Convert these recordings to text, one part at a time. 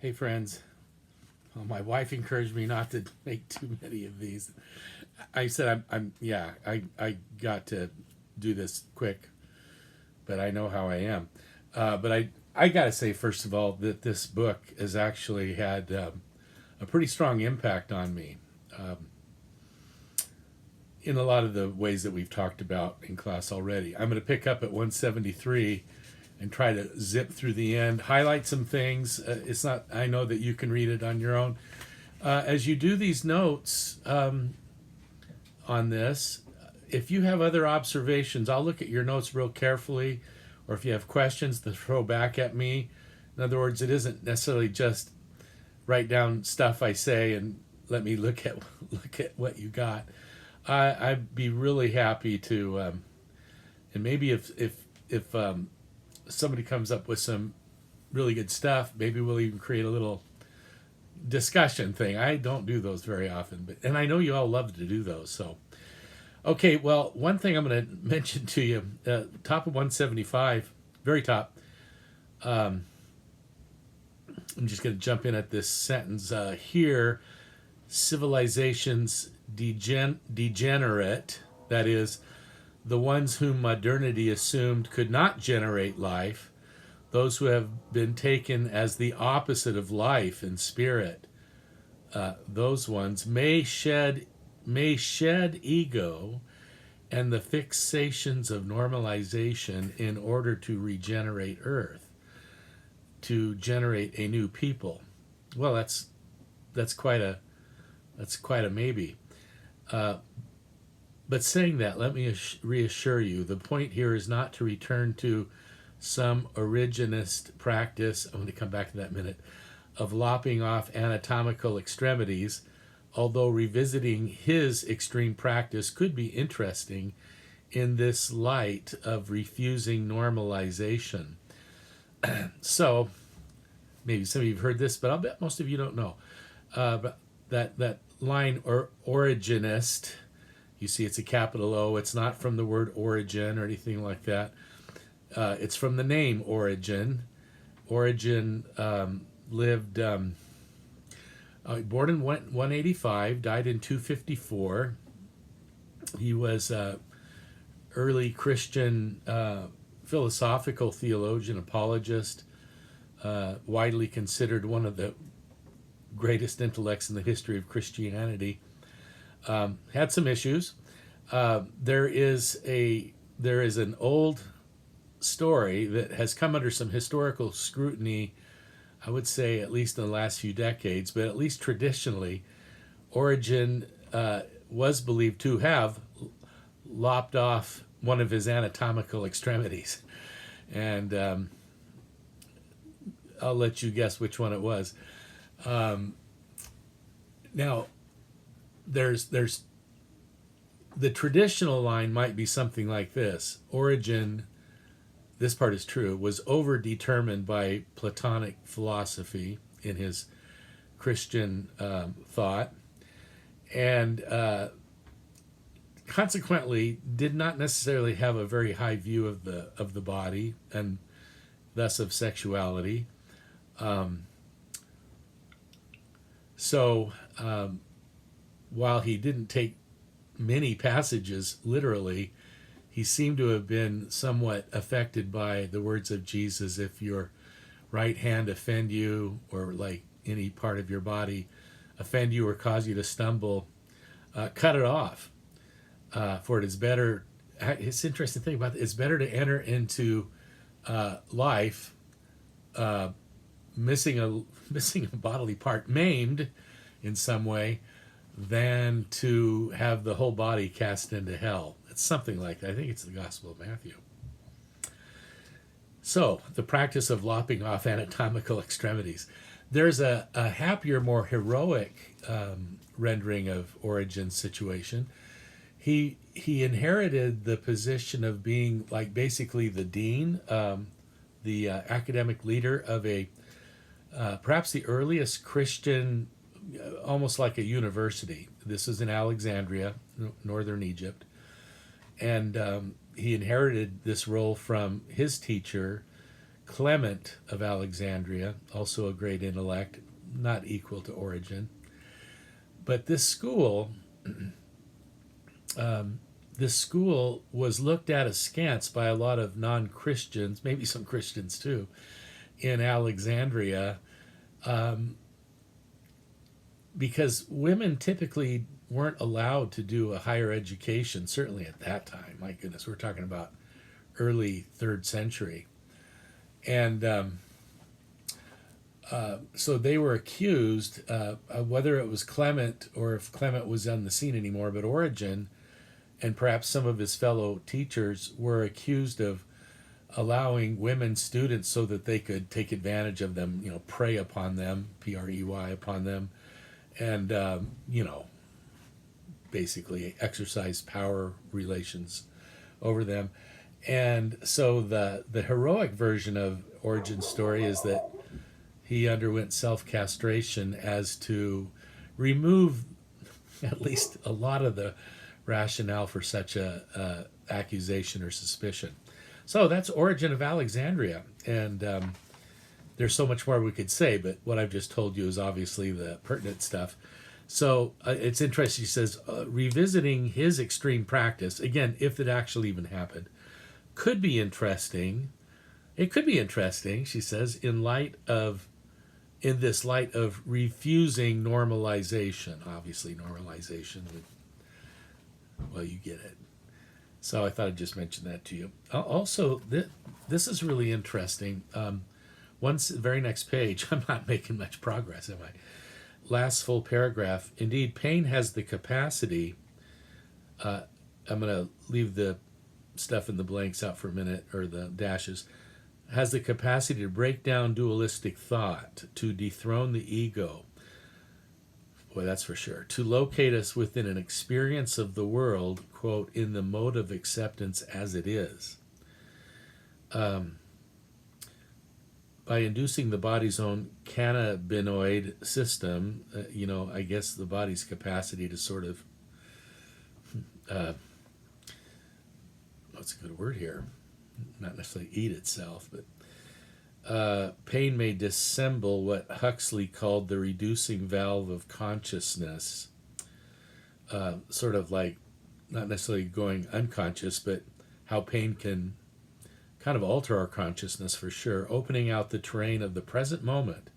Hey friends, well, my wife encouraged me not to make too many of these. I said I got to do this quick, but I know how I am. But I got to say first of all that this book has actually had a pretty strong impact on me in a lot of the ways that we've talked about in class already. I'm going to pick up at 173 and try to zip through the end, highlight some things. It's not. I know that you can read it on your own. As you do these notes on this, if you have other observations, I'll look at your notes real carefully, or if you have questions to throw back at me. In other words, it isn't necessarily just write down stuff I say and let me look at what you got. I'd be really happy to, and maybe if somebody comes up with some really good stuff, maybe we'll even create a little discussion thing. I don't do those very often, and I know you all love to do those. So, okay, well, one thing I'm going to mention to you, top of 175, very top. I'm just going to jump in at this sentence here. Civilizations degenerate, that is, the ones whom modernity assumed could not generate life, those who have been taken as the opposite of life and spirit, those ones may shed ego and the fixations of normalization in order to regenerate Earth, to generate a new people. Well, that's quite a maybe. But saying that, let me reassure you, the point here is not to return to some originist practice, I'm going to come back to that in a minute, of lopping off anatomical extremities, although revisiting his extreme practice could be interesting in this light of refusing normalization. So, maybe some of you have heard this, but I'll bet most of you don't know. But that line, or originist, you see it's a capital O. It's not from the word origin or anything like that. It's from the name Origin. Origin lived, born in 185, died in 254. He was an early Christian philosophical theologian, apologist, widely considered one of the greatest intellects in the history of Christianity. Had some issues. There is an old story that has come under some historical scrutiny, I would say at least in the last few decades, but at least traditionally, Origen was believed to have lopped off one of his anatomical extremities. And I'll let you guess which one it was. Now, there's the traditional line might be something like this. Origen, this part is true, was overdetermined by Platonic philosophy in his Christian thought, and consequently did not necessarily have a very high view of the body and thus of sexuality. So while he didn't take many passages literally, he seemed to have been somewhat affected by the words of Jesus, if your right hand offend you, or like any part of your body offend you or cause you to stumble, cut it off. For it is better, it's interesting thing about it, it's better to enter into life missing a bodily part, maimed in some way, than to have the whole body cast into hell. It's something like that. I think it's the Gospel of Matthew. So, the practice of lopping off anatomical extremities. There's a happier, more heroic rendering of Origen's situation. He inherited the position of being like basically the dean, the academic leader of a perhaps the earliest Christian, almost like a university. This is in Alexandria, northern Egypt. And he inherited this role from his teacher, Clement of Alexandria, also a great intellect, not equal to Origen. But this school was looked at askance by a lot of non-Christians, maybe some Christians too, in Alexandria, because women typically weren't allowed to do a higher education, certainly at that time. My goodness, we're talking about early 3rd century. And so they were accused, whether it was Clement or if Clement was on the scene anymore, but Origen and perhaps some of his fellow teachers were accused of allowing women students so that they could take advantage of them, prey upon them, P-R-E-Y, upon them, and, basically exercise power relations over them. And so the heroic version of Origen's story is that he underwent self-castration as to remove at least a lot of the rationale for such a accusation or suspicion. So that's Origen of Alexandria, and there's so much more we could say, but what I've just told you is obviously the pertinent stuff. So it's interesting, he says, revisiting his extreme practice, again, if it actually even happened, could be interesting. It could be interesting, she says, in this light of refusing normalization. Obviously, normalization would, well, you get it. So I thought I'd just mention that to you. Also, this is really interesting. Very next page, I'm not making much progress, am I? Last full paragraph. Indeed, pain has the capacity, I'm going to leave the stuff in the blanks out for a minute, or the dashes, has the capacity to break down dualistic thought, to dethrone the ego. Boy, that's for sure. To locate us within an experience of the world, quote, in the mode of acceptance as it is. By inducing the body's own cannabinoid system, I guess the body's capacity to sort of, what's a good word here? Not necessarily eat itself, but pain may dissemble what Huxley called the reducing valve of consciousness, sort of like not necessarily going unconscious, but how pain can kind of alter our consciousness for sure, opening out the terrain of the present moment,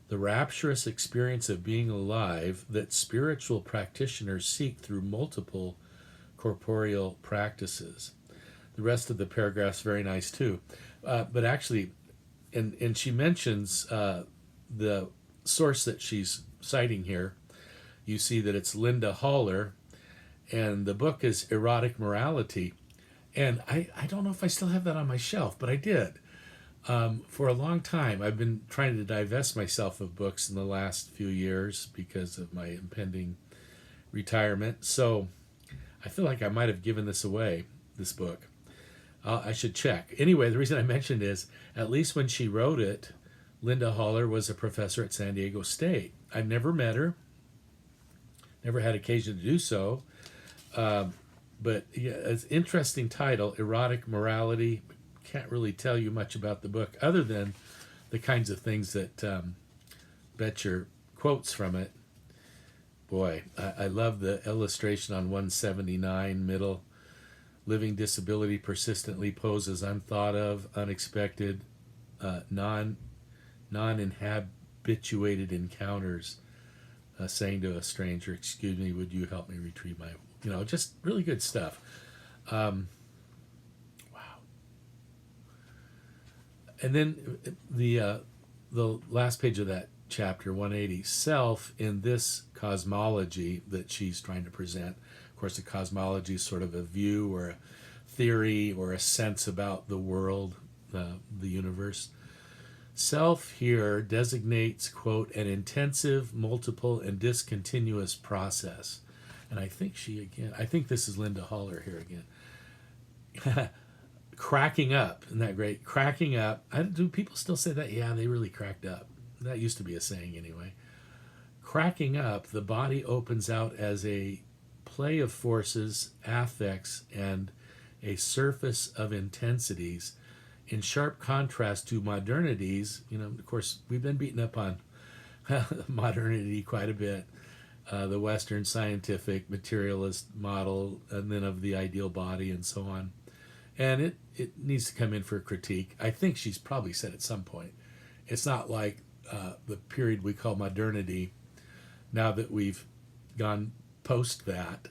the rapturous experience of being alive that spiritual practitioners seek through multiple corporeal practices. The rest of the paragraph's very nice too. But actually, and she mentions the source that she's citing here. You see that it's Linda Holler, and the book is Erotic Morality. And I don't know if I still have that on my shelf, but I did. For a long time, I've been trying to divest myself of books in the last few years because of my impending retirement. So I feel like I might have given this away, this book. I should check. Anyway, the reason I mentioned is, at least when she wrote it, Linda Holler was a professor at San Diego State. I've never met her, never had occasion to do so. But yeah, it's an interesting title, Erotic Morality. Can't really tell you much about the book other than the kinds of things that Betcher quotes from it. Boy, I love the illustration on 179, middle. Living disability persistently poses unthought of, unexpected, non-inhabituated encounters, saying to a stranger, "Excuse me, would you help me retrieve my..." Just really good stuff. Wow. And then the last page of that chapter, 180, self in this cosmology that she's trying to present. Of course, a cosmology is sort of a view or a theory or a sense about the world, the universe. Self here designates, quote, an intensive, multiple, and discontinuous process. And I think this is Linda Holler here again. Cracking up, isn't that great? Cracking up. Do people still say that? Yeah, they really cracked up. That used to be a saying anyway. Cracking up, the body opens out as a play of forces, affects, and a surface of intensities in sharp contrast to modernities. Of course, we've been beaten up on modernity quite a bit. The Western scientific materialist model, and then of the ideal body, and so on. And it needs to come in for critique. I think she's probably said at some point, it's not like the period we call modernity, now that we've gone post that,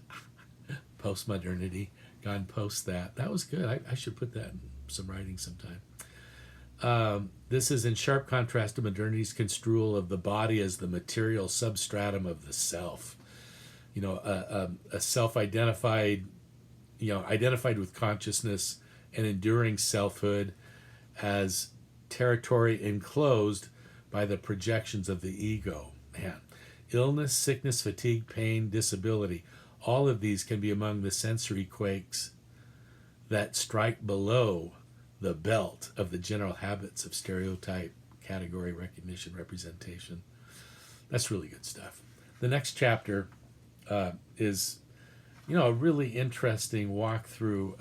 post-modernity, gone post that. That was good. I should put that in some writing sometime. This is in sharp contrast to modernity's construal of the body as the material substratum of the self. A self-identified, identified with consciousness and enduring selfhood as territory enclosed by the projections of the ego. Man, illness, sickness, fatigue, pain, disability, all of these can be among the sensory quakes that strike below the belt of the general habits of stereotype, category, recognition, representation. That's really good stuff. The next chapter is, a really interesting walk through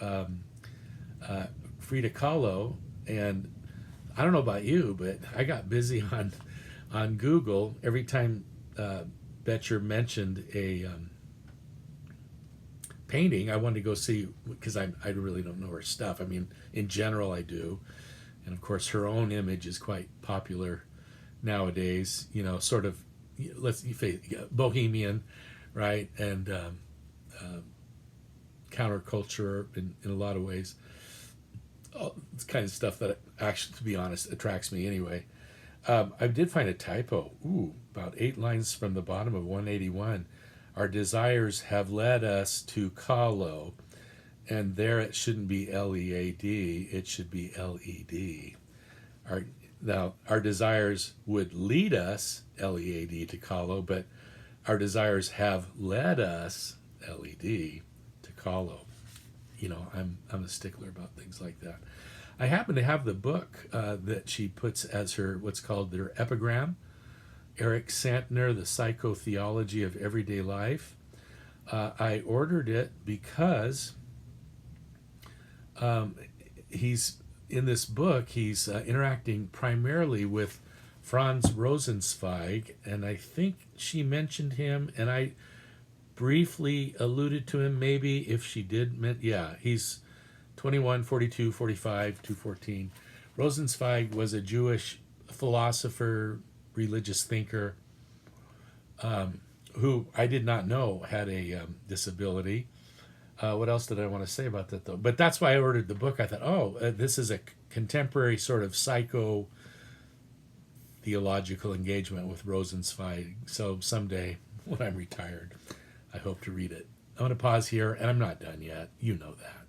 Frida Kahlo. And I don't know about you, but I got busy on Google every time Betcher mentioned a painting. I wanted to go see, because I really don't know her stuff. I mean, in general I do, and of course her own image is quite popular nowadays. Sort of, let's face it, bohemian, right, and counterculture in a lot of ways. It's kind of stuff that actually, to be honest, attracts me anyway. I did find a typo. About 8 lines from the bottom of 181. Our desires have led us to Kahlo, and there it shouldn't be L-E-A-D, it should be L-E-D. Our desires would lead us, L-E-A-D, to Kahlo, but our desires have led us, L-E-D, to Kahlo. I'm a stickler about things like that. I happen to have the book that she puts as her, what's called their epigram, Eric Santner, The Psychotheology of Everyday Life. I ordered it because he's, in this book, he's interacting primarily with Franz Rosenzweig, and I think she mentioned him, and I briefly alluded to him, maybe, if she did. He's 21, 42, 45, 214. Rosenzweig was a Jewish philosopher, religious thinker, who I did not know had a disability. What else did I want to say about that, though? But that's why I ordered the book. I thought, this is a contemporary sort of psycho-theological engagement with Rosenzweig. So someday, when I'm retired, I hope to read it. I'm going to pause here, and I'm not done yet. You know that.